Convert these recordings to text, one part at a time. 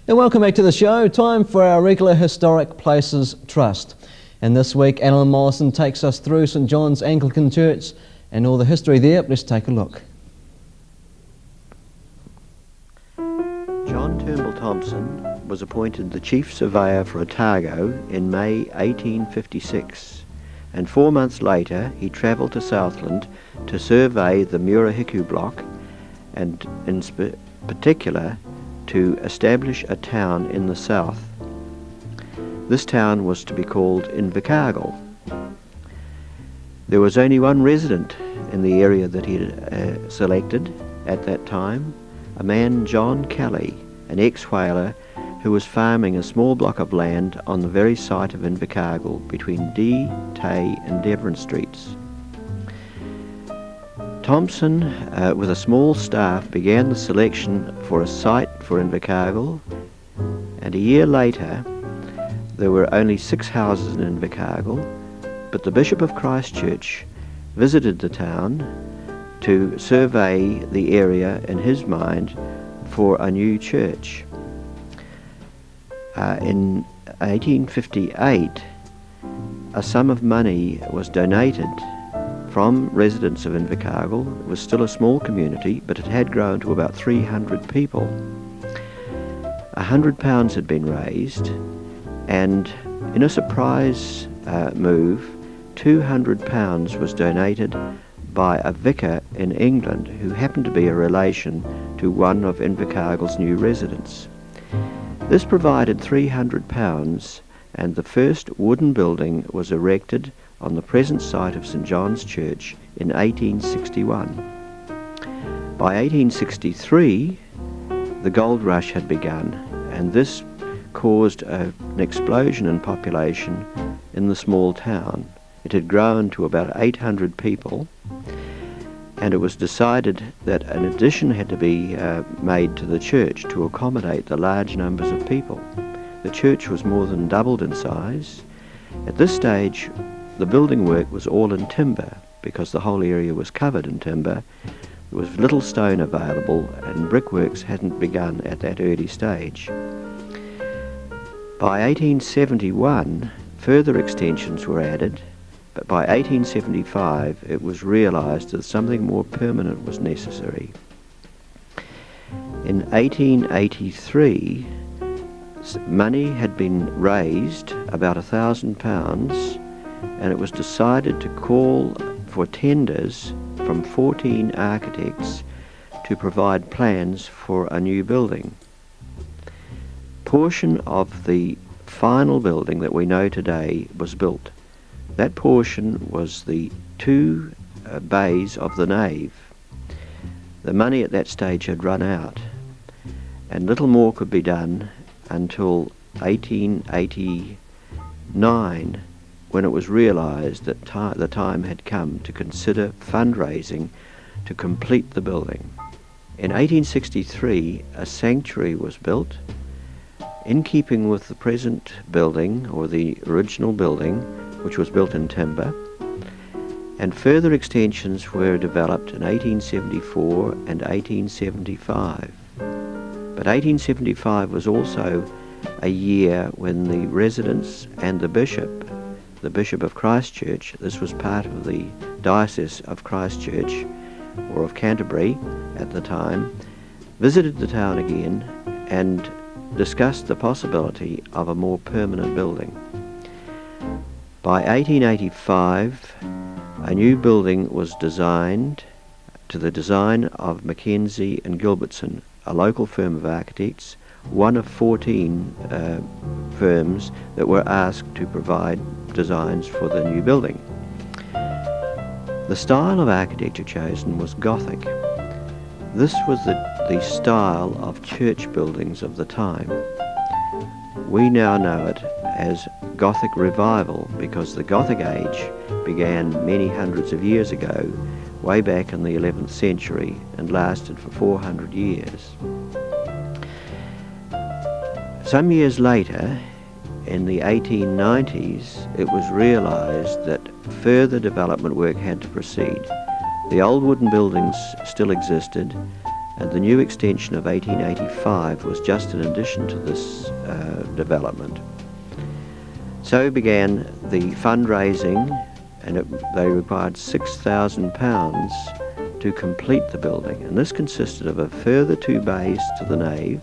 And welcome back to the show. Time for our regular Historic Places Trust. And this week, Alan Mollison takes us through St John's Anglican Church and all the history there. Let's take a look. John Turnbull Thompson was appointed the Chief Surveyor for Otago in May 1856, and 4 months later he travelled to Southland to survey the Murahiku block and in particular to establish a town in the south. This town was to be called Invercargill. There was only one resident in the area that he had selected at that time, a man John Kelly, an ex-whaler who was farming a small block of land on the very site of Invercargill between D, Tay and Devon Streets. Thompson, with a small staff, began the selection for a site for Invercargill, and a year later there were only 6 houses in Invercargill, but the Bishop of Christchurch visited the town to survey the area in his mind for a new church. In 1858, a sum of money was donated from residents of Invercargill. It was still a small community, but it had grown to about 300 people. £100 had been raised, and in a surprise move, £200 was donated by a vicar in England who happened to be a relation to one of Invercargill's new residents. This provided £300, and the first wooden building was erected on the present site of St John's Church in 1861. By 1863, the gold rush had begun, and this caused an explosion in population in the small town. It had grown to about 800 people, and it was decided that an addition had to be made to the church to accommodate the large numbers of people. The church was more than doubled in size. At this stage, the building work was all in timber because the whole area was covered in timber. There was little stone available, and brickworks hadn't begun at that early stage. By 1871, further extensions were added, but by 1875 it was realised that something more permanent was necessary. In 1883, money had been raised, about £1,000, and it was decided to call for tenders from 14 architects to provide plans for a new building. Portion of the final building that we know today was built. That portion was the 2 bays of the nave. The money at that stage had run out, and little more could be done until 1889, when it was realised that the time had come to consider fundraising to complete the building. In 1863, a sanctuary was built, in keeping with the present building, or the original building, which was built in timber, and further extensions were developed in 1874 and 1875. But 1875 was also a year when the residents and the Bishop of Christchurch, this was part of the Diocese of Christchurch, or of Canterbury at the time, visited the town again and discussed the possibility of a more permanent building. By 1885, a new building was designed to the design of Mackenzie and Gilbertson, a local firm of architects, one of 14 firms that were asked to provide designs for the new building. The style of architecture chosen was Gothic. This was the style of church buildings of the time. We now know it as Gothic Revival because the Gothic age began many hundreds of years ago, way back in the 11th century, and lasted for 400 years. Some years later, in the 1890s, it was realised that further development work had to proceed. The old wooden buildings still existed, and the new extension of 1885 was just an addition to this development. So began the fundraising, and they required £6,000 to complete the building, and this consisted of a further 2 bays to the nave.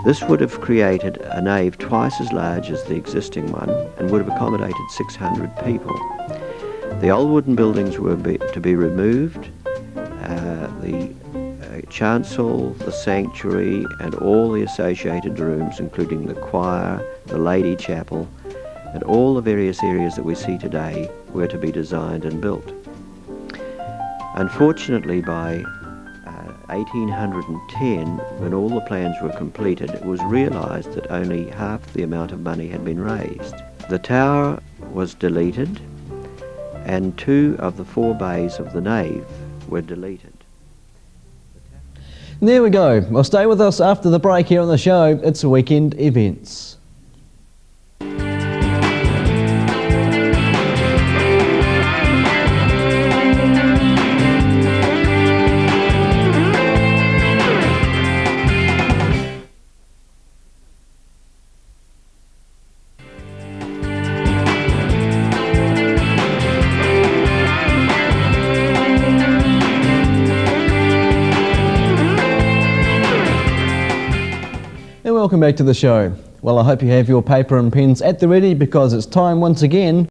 This would have created a nave twice as large as the existing one and would have accommodated 600 people. The old wooden buildings were to be removed, the chancel, the sanctuary, and all the associated rooms, including the choir, the lady chapel, and all the various areas that we see today, were to be designed and built. Unfortunately, by 1810, when all the plans were completed, it was realised that only half the amount of money had been raised. The tower was deleted, and 2 of the 4 bays of the nave were deleted. There we go. Well, stay with us after the break here on the show. It's Weekend Events. Welcome back to the show. Well, I hope you have your paper and pens at the ready because it's time once again